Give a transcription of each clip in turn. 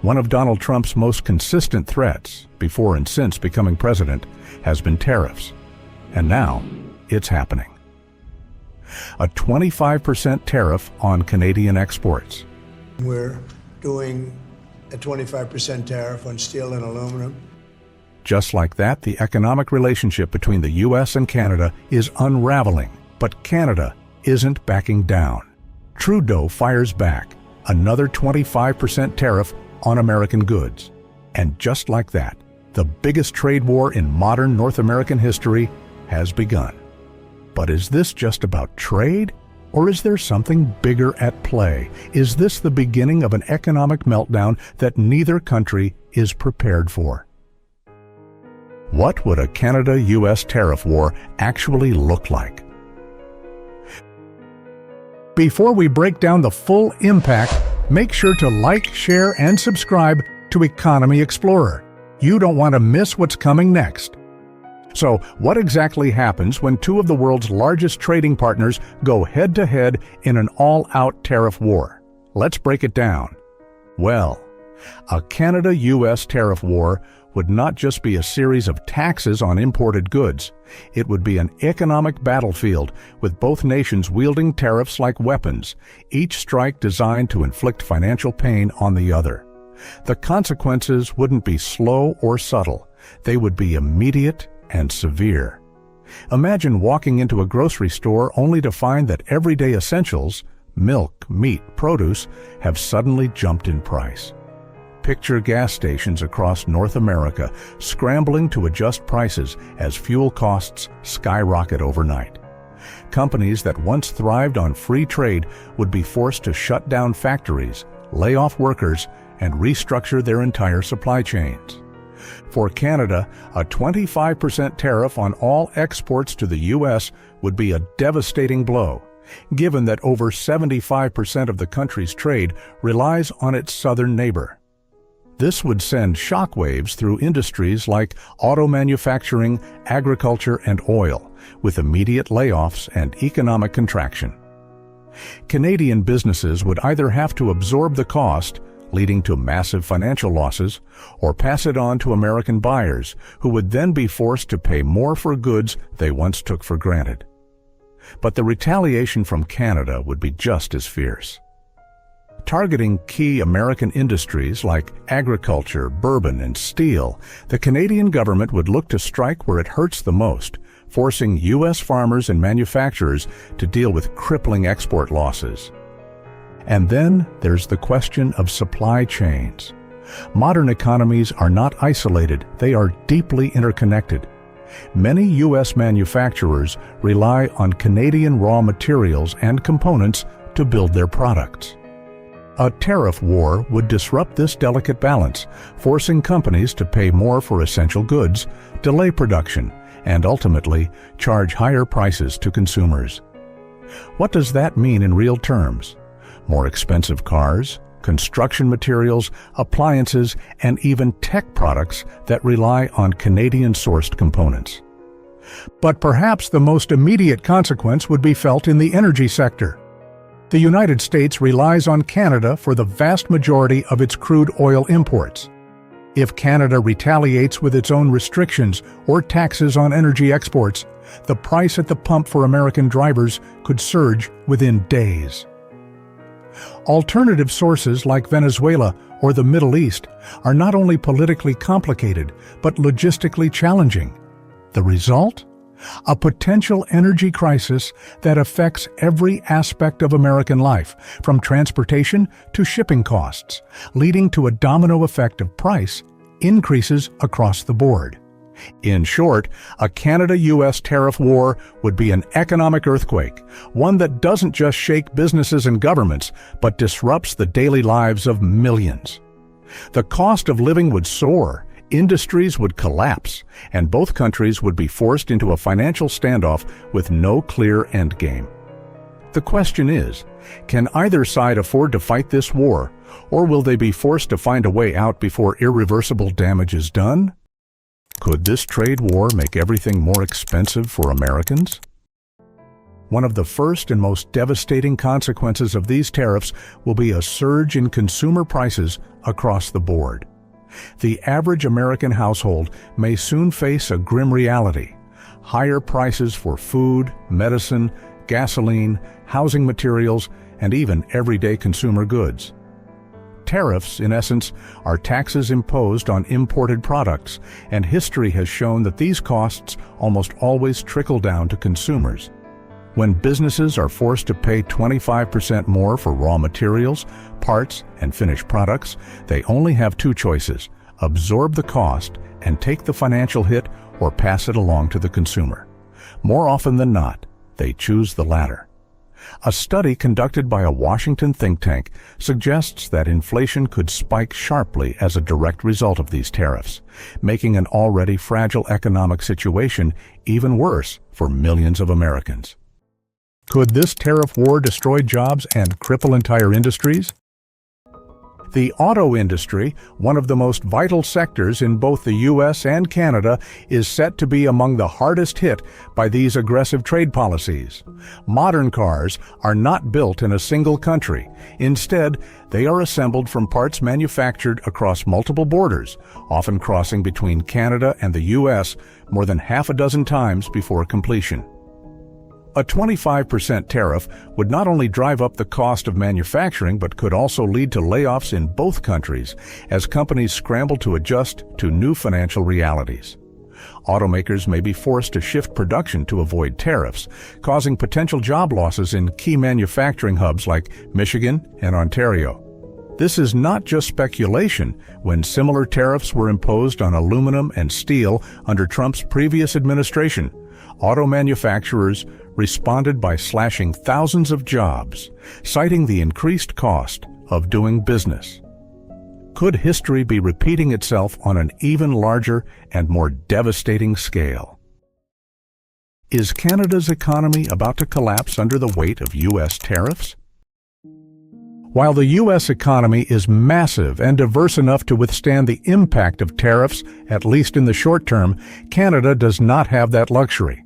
One of Donald Trump's most consistent threats, before and since becoming president, has been tariffs. And now, it's happening. A 25% tariff on Canadian exports. We're doing a 25% tariff on steel and aluminum. Just like that, the economic relationship between the U.S. and Canada is unraveling. But Canada isn't backing down. Trudeau fires back, another 25% tariff on American goods. And just like that, the biggest trade war in modern North American history has begun. But is this just about trade? Or is there something bigger at play? Is this the beginning of an economic meltdown that neither country is prepared for? What would a Canada-U.S. tariff war actually look like? Before we break down the full impact, make sure to like, share, and subscribe to Economy Explorer. You don't want to miss what's coming next. So, what exactly happens when two of the world's largest trading partners go head-to-head in an all-out tariff war? Let's break it down. Well, a Canada-U.S. tariff war would not just be a series of taxes on imported goods. It would be an economic battlefield with both nations wielding tariffs like weapons, each strike designed to inflict financial pain on the other. The consequences wouldn't be slow or subtle. They would be immediate and severe. Imagine walking into a grocery store only to find that everyday essentials, milk, meat, produce, have suddenly jumped in price. Picture gas stations across North America scrambling to adjust prices as fuel costs skyrocket overnight. Companies that once thrived on free trade would be forced to shut down factories, lay off workers, and restructure their entire supply chains. For Canada, a 25% tariff on all exports to the U.S. would be a devastating blow, given that over 75% of the country's trade relies on its southern neighbor. This would send shockwaves through industries like auto manufacturing, agriculture, and oil, with immediate layoffs and economic contraction. Canadian businesses would either have to absorb the cost, leading to massive financial losses, or pass it on to American buyers, who would then be forced to pay more for goods they once took for granted. But the retaliation from Canada would be just as fierce. Targeting key American industries like agriculture, bourbon, and steel, the Canadian government would look to strike where it hurts the most, forcing U.S. farmers and manufacturers to deal with crippling export losses. And then there's the question of supply chains. Modern economies are not isolated, they are deeply interconnected. Many U.S. manufacturers rely on Canadian raw materials and components to build their products. A tariff war would disrupt this delicate balance, forcing companies to pay more for essential goods, delay production, and ultimately charge higher prices to consumers. What does that mean in real terms? More expensive cars, construction materials, appliances, and even tech products that rely on Canadian-sourced components. But perhaps the most immediate consequence would be felt in the energy sector. The United States relies on Canada for the vast majority of its crude oil imports. If Canada retaliates with its own restrictions or taxes on energy exports, the price at the pump for American drivers could surge within days. Alternative sources like Venezuela or the Middle East are not only politically complicated, but logistically challenging. The result? A potential energy crisis that affects every aspect of American life, from transportation to shipping costs, leading to a domino effect of price increases across the board. In short, a Canada-U.S. tariff war would be an economic earthquake, one that doesn't just shake businesses and governments, but disrupts the daily lives of millions. The cost of living would soar, industries would collapse, and both countries would be forced into a financial standoff with no clear endgame. The question is, can either side afford to fight this war, or will they be forced to find a way out before irreversible damage is done? Could this trade war make everything more expensive for Americans? One of the first and most devastating consequences of these tariffs will be a surge in consumer prices across the board. The average American household may soon face a grim reality: higher prices for food, medicine, gasoline, housing materials, and even everyday consumer goods. Tariffs, in essence, are taxes imposed on imported products, and history has shown that these costs almost always trickle down to consumers. When businesses are forced to pay 25% more for raw materials, parts, and finished products, they only have two choices: absorb the cost and take the financial hit, or pass it along to the consumer. More often than not, they choose the latter. A study conducted by a Washington think tank suggests that inflation could spike sharply as a direct result of these tariffs, making an already fragile economic situation even worse for millions of Americans. Could this tariff war destroy jobs and cripple entire industries? The auto industry, one of the most vital sectors in both the U.S. and Canada, is set to be among the hardest hit by these aggressive trade policies. Modern cars are not built in a single country. Instead, they are assembled from parts manufactured across multiple borders, often crossing between Canada and the U.S. more than half a dozen times before completion. A 25% tariff would not only drive up the cost of manufacturing, but could also lead to layoffs in both countries as companies scramble to adjust to new financial realities. Automakers may be forced to shift production to avoid tariffs, causing potential job losses in key manufacturing hubs like Michigan and Ontario. This is not just speculation. When similar tariffs were imposed on aluminum and steel under Trump's previous administration, auto manufacturers responded by slashing thousands of jobs, citing the increased cost of doing business. Could history be repeating itself on an even larger and more devastating scale? Is Canada's economy about to collapse under the weight of U.S. tariffs? While the U.S. economy is massive and diverse enough to withstand the impact of tariffs, at least in the short term, Canada does not have that luxury.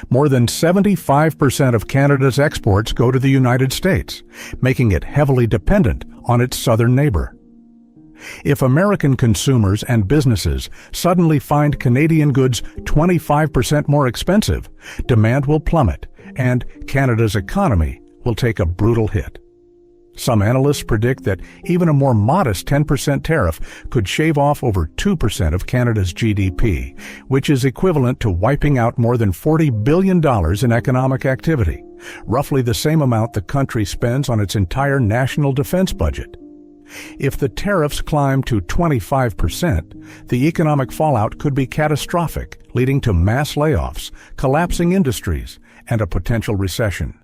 More than 75% of Canada's exports go to the United States, making it heavily dependent on its southern neighbor. If American consumers and businesses suddenly find Canadian goods 25% more expensive, demand will plummet, and Canada's economy will take a brutal hit. Some analysts predict that even a more modest 10% tariff could shave off over 2% of Canada's GDP, which is equivalent to wiping out more than $40 billion in economic activity, roughly the same amount the country spends on its entire national defense budget. If the tariffs climb to 25%, the economic fallout could be catastrophic, leading to mass layoffs, collapsing industries, and a potential recession.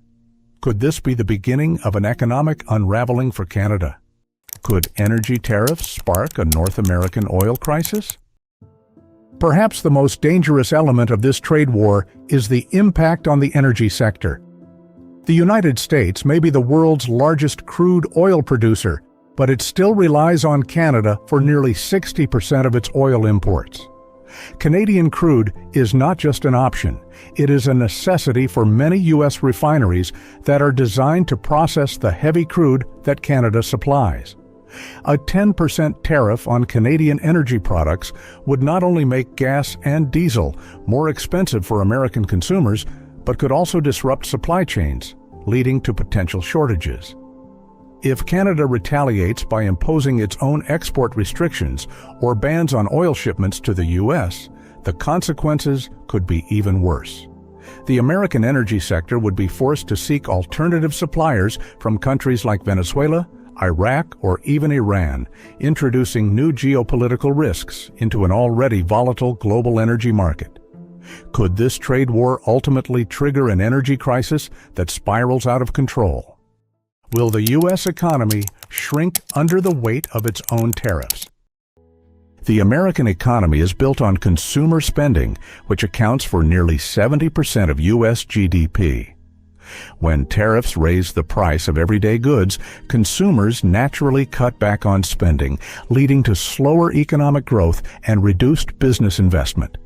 Could this be the beginning of an economic unraveling for Canada? Could energy tariffs spark a North American oil crisis? Perhaps the most dangerous element of this trade war is the impact on the energy sector. The United States may be the world's largest crude oil producer, but it still relies on Canada for nearly 60% of its oil imports. Canadian crude is not just an option, it is a necessity for many U.S. refineries that are designed to process the heavy crude that Canada supplies. A 10% tariff on Canadian energy products would not only make gas and diesel more expensive for American consumers, but could also disrupt supply chains, leading to potential shortages. If Canada retaliates by imposing its own export restrictions or bans on oil shipments to the U.S., the consequences could be even worse. The American energy sector would be forced to seek alternative suppliers from countries like Venezuela, Iraq, or even Iran, introducing new geopolitical risks into an already volatile global energy market. Could this trade war ultimately trigger an energy crisis that spirals out of control? Will the U.S. economy shrink under the weight of its own tariffs? The American economy is built on consumer spending, which accounts for nearly 70% of U.S. GDP. When tariffs raise the price of everyday goods, consumers naturally cut back on spending, leading to slower economic growth and reduced business investment.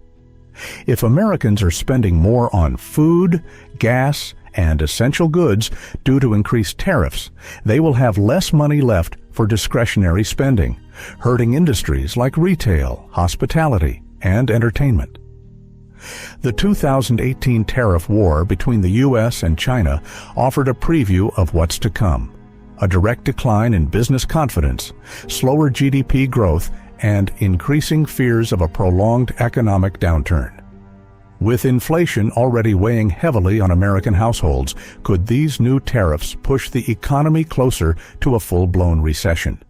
If Americans are spending more on food, gas, and essential goods due to increased tariffs, they will have less money left for discretionary spending, hurting industries like retail, hospitality, and entertainment. The 2018 tariff war between the U.S. and China offered a preview of what's to come: a direct decline in business confidence, slower GDP growth, and increasing fears of a prolonged economic downturn. With inflation already weighing heavily on American households, could these new tariffs push the economy closer to a full-blown recession?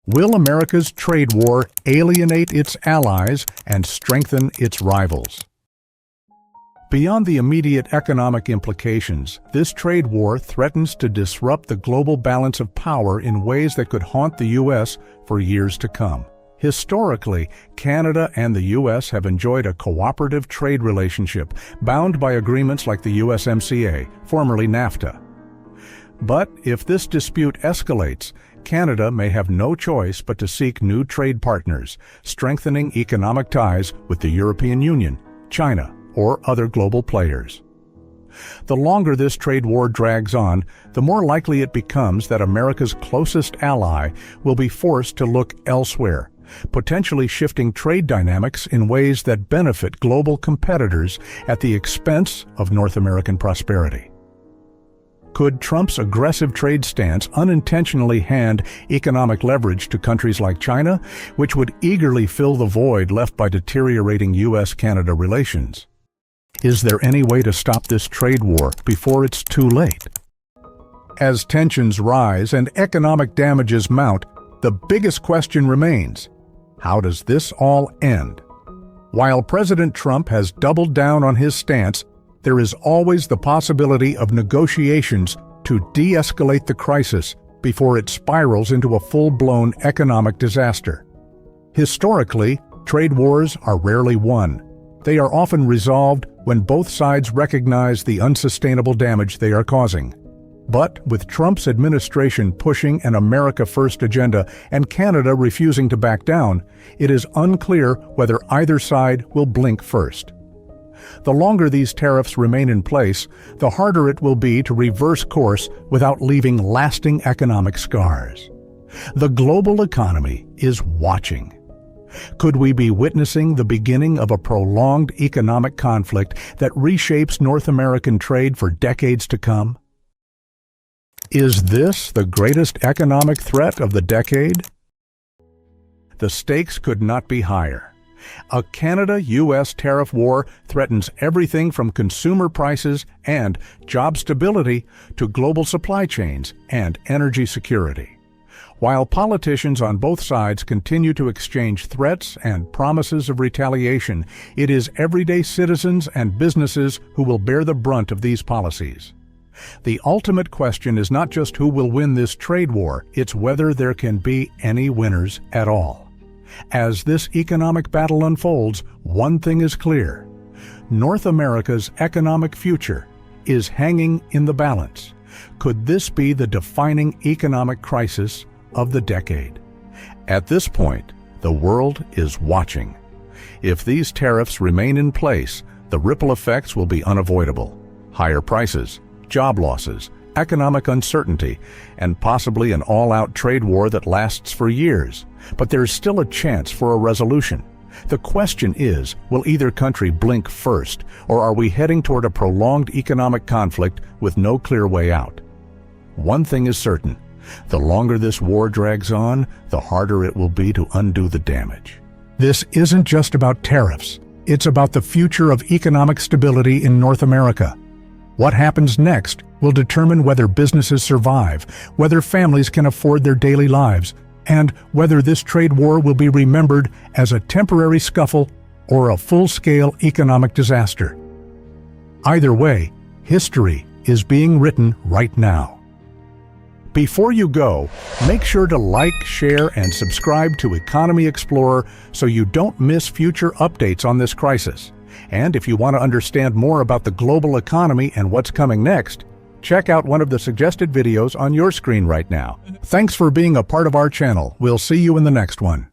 Will America's trade war alienate its allies and strengthen its rivals? Beyond the immediate economic implications, this trade war threatens to disrupt the global balance of power in ways that could haunt the U.S. for years to come. Historically, Canada and the U.S. have enjoyed a cooperative trade relationship bound by agreements like the USMCA, formerly NAFTA. But if this dispute escalates, Canada may have no choice but to seek new trade partners, strengthening economic ties with the European Union, China, or other global players. The longer this trade war drags on, the more likely it becomes that America's closest ally will be forced to look elsewhere, potentially shifting trade dynamics in ways that benefit global competitors at the expense of North American prosperity. Could Trump's aggressive trade stance unintentionally hand economic leverage to countries like China, which would eagerly fill the void left by deteriorating U.S.-Canada relations? Is there any way to stop this trade war before it's too late? As tensions rise and economic damages mount, the biggest question remains: how does this all end? While President Trump has doubled down on his stance, there is always the possibility of negotiations to de-escalate the crisis before it spirals into a full-blown economic disaster. Historically, trade wars are rarely won. They are often resolved when both sides recognize the unsustainable damage they are causing. But with Trump's administration pushing an America First agenda and Canada refusing to back down, it is unclear whether either side will blink first. The longer these tariffs remain in place, the harder it will be to reverse course without leaving lasting economic scars. The global economy is watching. Could we be witnessing the beginning of a prolonged economic conflict that reshapes North American trade for decades to come? Is this the greatest economic threat of the decade? The stakes could not be higher. A Canada-U.S. tariff war threatens everything from consumer prices and job stability to global supply chains and energy security. While politicians on both sides continue to exchange threats and promises of retaliation, it is everyday citizens and businesses who will bear the brunt of these policies. The ultimate question is not just who will win this trade war, it's whether there can be any winners at all. As this economic battle unfolds, one thing is clear: North America's economic future is hanging in the balance. Could this be the defining economic crisis of the decade? At this point, the world is watching. If these tariffs remain in place, the ripple effects will be unavoidable: higher prices, job losses, economic uncertainty, and possibly an all-out trade war that lasts for years. But there's still a chance for a resolution. The question is, will either country blink first, or are we heading toward a prolonged economic conflict with no clear way out? One thing is certain: the longer this war drags on, the harder it will be to undo the damage. This isn't just about tariffs. It's about the future of economic stability in North America. What happens next will determine whether businesses survive, whether families can afford their daily lives, and whether this trade war will be remembered as a temporary scuffle or a full-scale economic disaster. Either way, history is being written right now. Before you go, make sure to like, share, and subscribe to Economy Explorer so you don't miss future updates on this crisis. And if you want to understand more about the global economy and what's coming next, check out one of the suggested videos on your screen right now. Thanks for being a part of our channel. We'll see you in the next one.